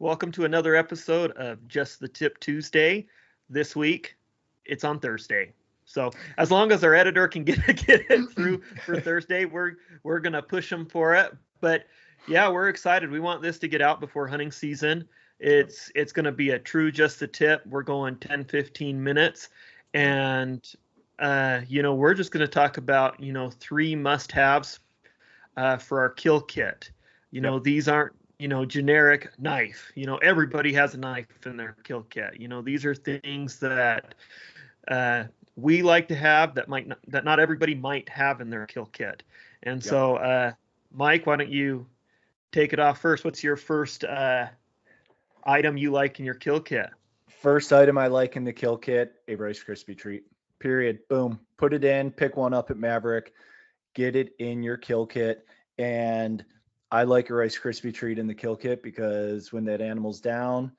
Welcome to another episode of Just the Tip Tuesday. This week, it's on Thursday. So as long as our editor can get it through for Thursday, we're gonna push them for it. But yeah, we're excited. We want this to get out before hunting season. It's gonna be a true Just the Tip. We're going 10, 15 minutes, and we're just gonna talk about three must-haves for our kill kit. Yep. These aren't generic knife. Everybody has a knife in their kill kit. These are things that uh, we like to have that not everybody might have in their kill kit. And Yep. so, Mike, why don't you take it off first? What's your first item you like in your kill kit? First item I like in the kill kit, a Rice Krispie treat. Period. Boom. Put it in, pick one up at Maverick, get it in your kill kit. And I like a Rice Krispie treat in the kill kit because when that animal's down,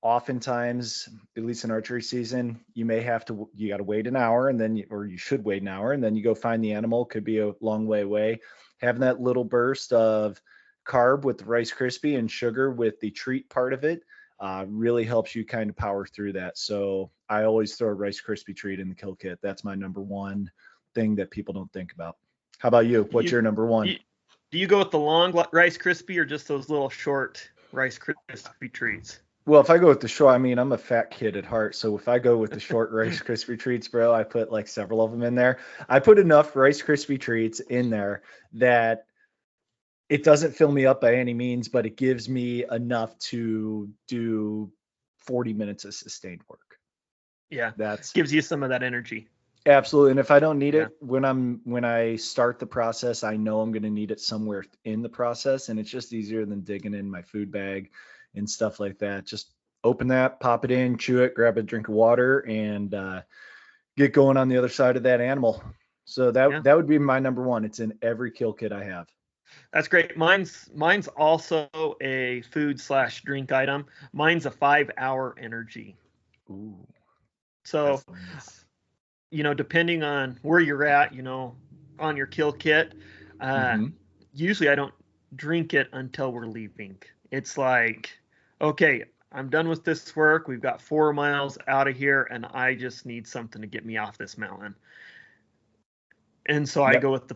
oftentimes, at least in archery season, you got to wait an hour or you should wait an hour and then you go find the animal. Could be a long way away. Having that little burst of carb with the Rice Krispie and sugar with the treat part of it really helps you kind of power through that. So I always throw a Rice Krispie treat in the kill kit. That's my number one thing that people don't think about. How about you? What's You, your number one? do you go with the long Rice Krispie or just those little short Rice Krispie treats? Well, if I go with the short, I mean, I'm a fat kid at heart. So if I go with the short Rice Krispie treats, bro, I put like several of them in there. I put enough Rice Krispie treats in there that it doesn't fill me up by any means, but it gives me enough to do 40 minutes of sustained work. Yeah, That's gives you some of that energy. absolutely. And if I don't need Yeah. it when I start the process, I know I'm going to need it somewhere in the process, and it's just easier than digging in my food bag and stuff like that. Just open that, pop it in, chew it, grab a drink of water, and get going on the other side of that animal. So Yeah. that would be my number one. It's in every kill kit I have. That's great. Mine's also a food/drink item. Mine's a 5-hour energy. Ooh, So, that's nice. depending on where you're at, on your kill kit, uh, Mm-hmm. usually I don't drink it until we're leaving. It's like, okay, I'm done with this work. We've got 4 miles out of here, and I just need something to get me off this mountain. And so Yep. I go with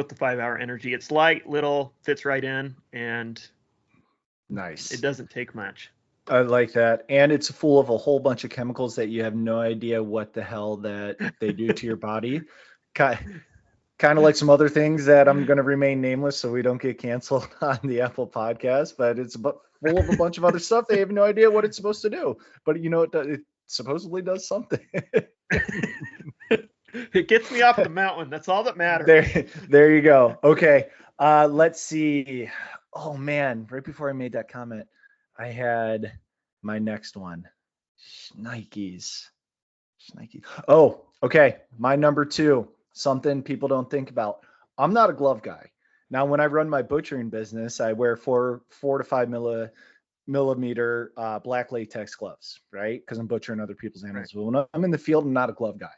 the 5-hour energy. It's light, little, fits right in, and it Nice. doesn't take much. I like that. And it's full of a whole bunch of chemicals that you have no idea what the hell that they do to your body. Kind kind of like some other things that I'm going to remain nameless so we don't get canceled on the Apple podcast, but full of a bunch of other stuff. They have no idea what it's supposed to do, but it supposedly does something. It gets me off the mountain. That's all that matters. There you go. Okay. Let's see. Oh man, right before I made that comment, I had my next one. Nikes. Nike. Oh, okay. My number two, something people don't think about. I'm not a glove guy. Now, when I run my butchering business, I wear four to 5 millimeter black latex gloves, right? Because I'm butchering other people's Right. animals. But when I'm in the field, I'm not a glove guy.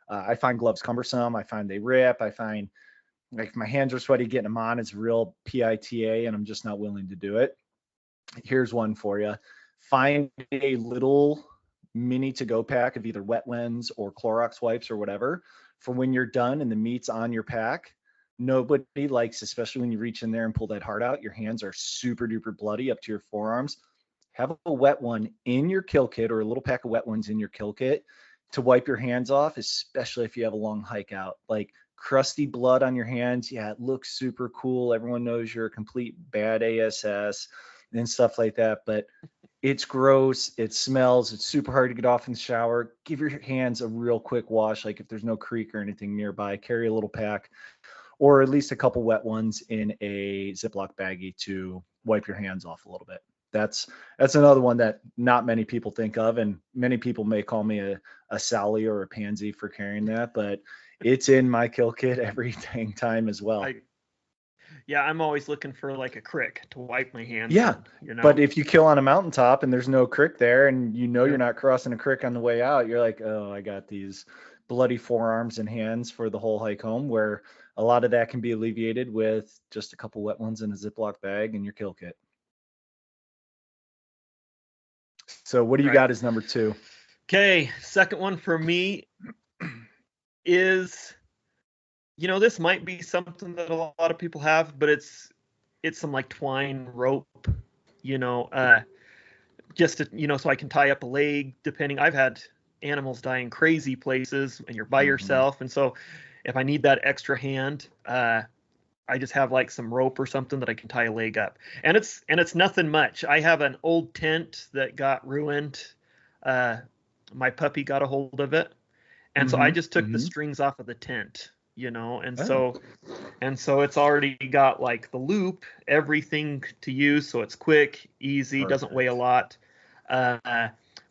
I find gloves cumbersome. I find they rip. I find like if my hands are sweaty, getting them on is real PITA, and I'm just not willing to do it. Here's one for you. Find a little mini to go pack of either wet lens or Clorox wipes or whatever for when you're done and the meat's on your pack. Nobody likes, especially when you reach in there and pull that heart out, your hands are super duper bloody up to your forearms. Have a wet one in your kill kit or a little pack of wet ones in your kill kit to wipe your hands off, especially if you have a long hike out. Like crusty blood on your hands. Yeah, it looks super cool. Everyone knows you're a complete bad ASS and stuff like that. But it's gross. It smells. It's super hard to get off in the shower. Give your hands a real quick wash. Like if there's no creek or anything nearby, carry a little pack or at least a couple wet ones in a Ziploc baggie to wipe your hands off a little bit. That's another one that not many people think of, and many people may call me a Sally or a pansy for carrying that, but it's in my kill kit every dang time as well. I Yeah, I'm always looking for like a crick to wipe my hands Yeah, in. but if you kill on a mountaintop and there's no creek there, and you're Yeah. not crossing a creek on the way out, you're like, oh, I got these bloody forearms and hands for the whole hike home. Where a lot of that can be alleviated with just a couple wet ones in a Ziploc bag and your kill kit. So what do you Right. got as number 2? Okay, second one for me is, this might be something that a lot of people have, but it's some like twine rope, just to, so I can tie up a leg. Depending, I've had animals die in crazy places, and you're by yourself, and so if I need that extra hand, I just have like some rope or something that I can tie a leg up, and it's nothing much. I have an old tent that got ruined. My puppy got a hold of it, and so I just took the strings off of the tent, and so it's already got like the loop, everything to use, so it's quick, easy, doesn't weigh a lot.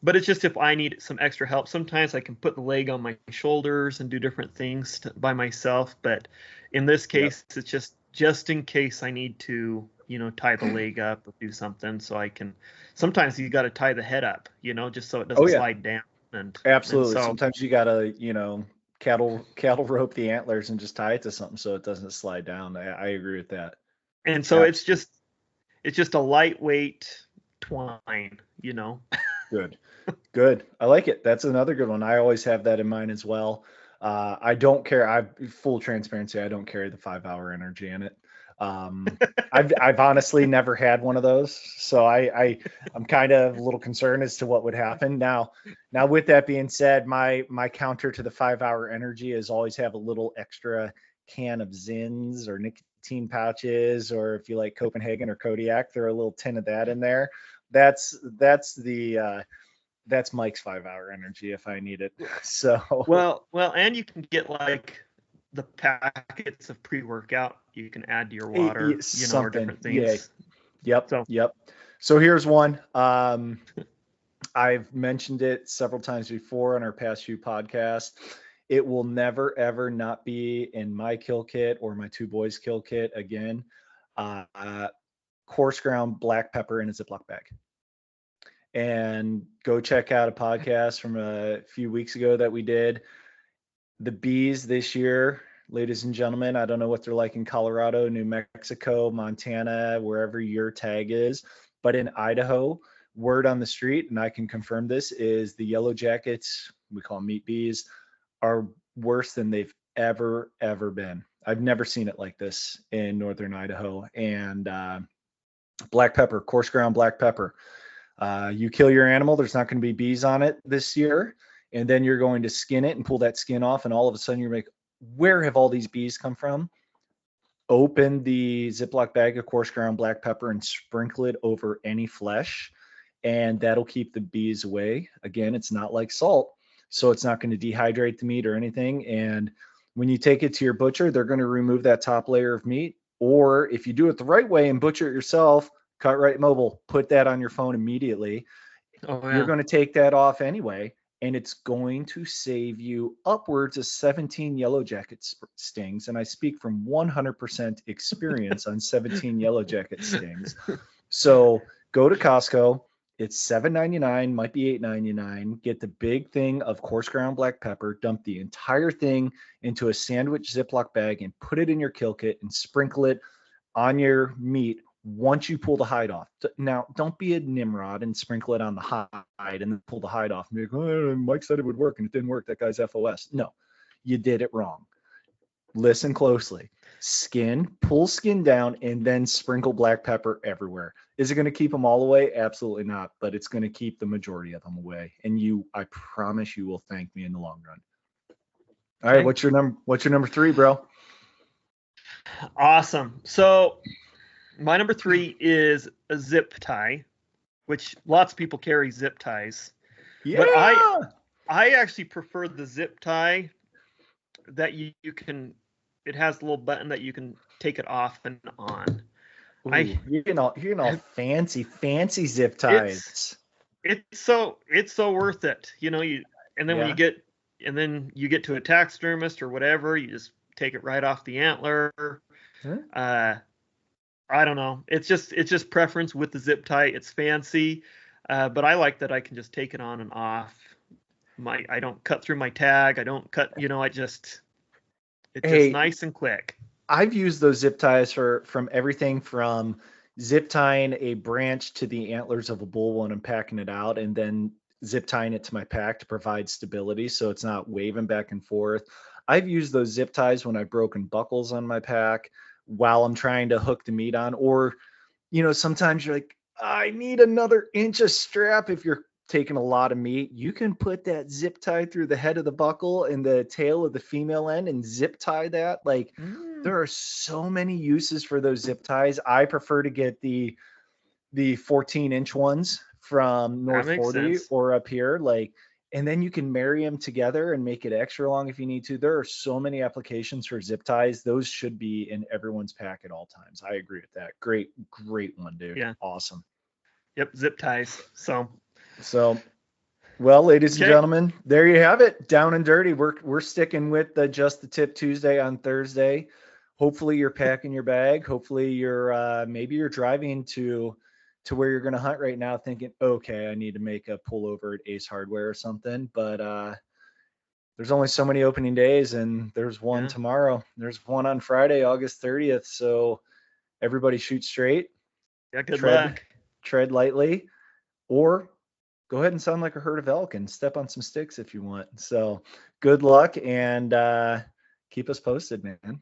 But it's just if I need some extra help, sometimes I can put the leg on my shoulders and do different things by myself. But in this case, it's just in case I need to, tie the leg up or do something. So I can. Sometimes you got to tie the head up, just so it doesn't slide down. Absolutely. And so, sometimes you gotta, cattle rope the antlers and just tie it to something so it doesn't slide down. I agree with that. And so it's just a lightweight twine, Good. I like it. That's another good one. I always have that in mind as well. I don't care. Full transparency. I don't carry the 5-hour energy in it. I've honestly never had one of those, so I'm kind of a little concerned as to what would happen. Now with that being said, my counter to the 5-hour energy is always have a little extra can of Zins or nicotine pouches, or if you like Copenhagen or Kodiak, throw a little tin of that in there. That's Mike's 5-hour energy if I need it. So well, and you can get like the packets of pre-workout you can add to your water, or different things. Yeah. Yep. So here's one. I've mentioned it several times before on our past few podcasts. It will never ever not be in my kill kit or my 2 boys kill kit again. Coarse ground black pepper in a Ziploc bag. And go check out a podcast from a few weeks ago that we did. The bees this year, ladies and gentlemen, I don't know what they're like in Colorado, New Mexico, Montana, wherever your tag is, but in Idaho, word on the street, and I can confirm this, is the yellow jackets, we call them meat bees, are worse than they've ever been. I've never seen it like this in northern Idaho. And black pepper, coarse ground black pepper. You kill your animal, there's not going to be bees on it this year, and then you're going to skin it and pull that skin off, and all of a sudden you're like, where have all these bees come from? Open the Ziploc bag of coarse ground black pepper and sprinkle it over any flesh, and that'll keep the bees away. Again, it's not like salt, so it's not going to dehydrate the meat or anything. And when you take it to your butcher, they're going to remove that top layer of meat. Or if you do it the right way and butcher it yourself, Cut Right Mobile, put that on your phone immediately. You're going to take that off anyway, and it's going to save you upwards of 17 yellow jacket stings. And I speak from 100% experience on 17 yellow jacket stings. So go to Costco. It's $7.99, might be $8.99. Get the big thing of coarse ground black pepper, dump the entire thing into a sandwich Ziploc bag and put it in your kill kit and sprinkle it on your meat once you pull the hide off. Now, don't be a Nimrod and sprinkle it on the hide and then pull the hide off. And be like, oh, Mike said it would work and it didn't work. That guy's FOS. No, you did it wrong. Listen closely. Pull skin down, and then sprinkle black pepper everywhere. Is it going to keep them all away? Absolutely not, but it's going to keep the majority of them away. And I promise you will thank me in the long run. All right, what's your number 3, bro? Awesome. So my number 3 is a zip tie, which lots of people carry zip ties. Yeah. But I actually prefer the zip tie that you can. It has a little button that you can take it off and on. Ooh, you're getting all fancy zip ties. It's so worth it, when you get to a taxidermist or whatever, you just take it right off the antler. Huh? I don't know. It's just preference with the zip tie. It's fancy, but I like that I can just take it on and off. I don't cut through my tag. I don't cut. It's just nice and quick. I've used those zip ties from everything from zip tying a branch to the antlers of a bull when I'm packing it out, and then zip tying it to my pack to provide stability so it's not waving back and forth. I've used those zip ties when I've broken buckles on my pack while I'm trying to hook the meat on, or sometimes you're like, I need another inch of strap. If you're taking a lot of meat, you can put that zip tie through the head of the buckle and the tail of the female end and zip tie that. Like, there are so many uses for those zip ties. I prefer to get the 14-inch ones from North 40 sense. or up here, like, and then you can marry them together and make it extra long if you need to. There are so many applications for zip ties. Those should be in everyone's pack at all times. I agree with that. Great one, dude. Yeah. Awesome. Yep. Zip ties. So, well, ladies and okay. gentlemen, there you have it. Down and dirty. We're sticking with the Just the Tip Tuesday on Thursday. Hopefully you're packing your bag. Hopefully you're maybe you're driving to where you're going to hunt right now thinking, okay, I need to make a pullover at Ace Hardware or something. But there's only so many opening days, and there's one tomorrow. There's one on Friday, August 30th. So everybody shoot straight. Yeah. Good luck. Tread lightly, or go ahead and sound like a herd of elk and step on some sticks if you want. So good luck, and keep us posted, man.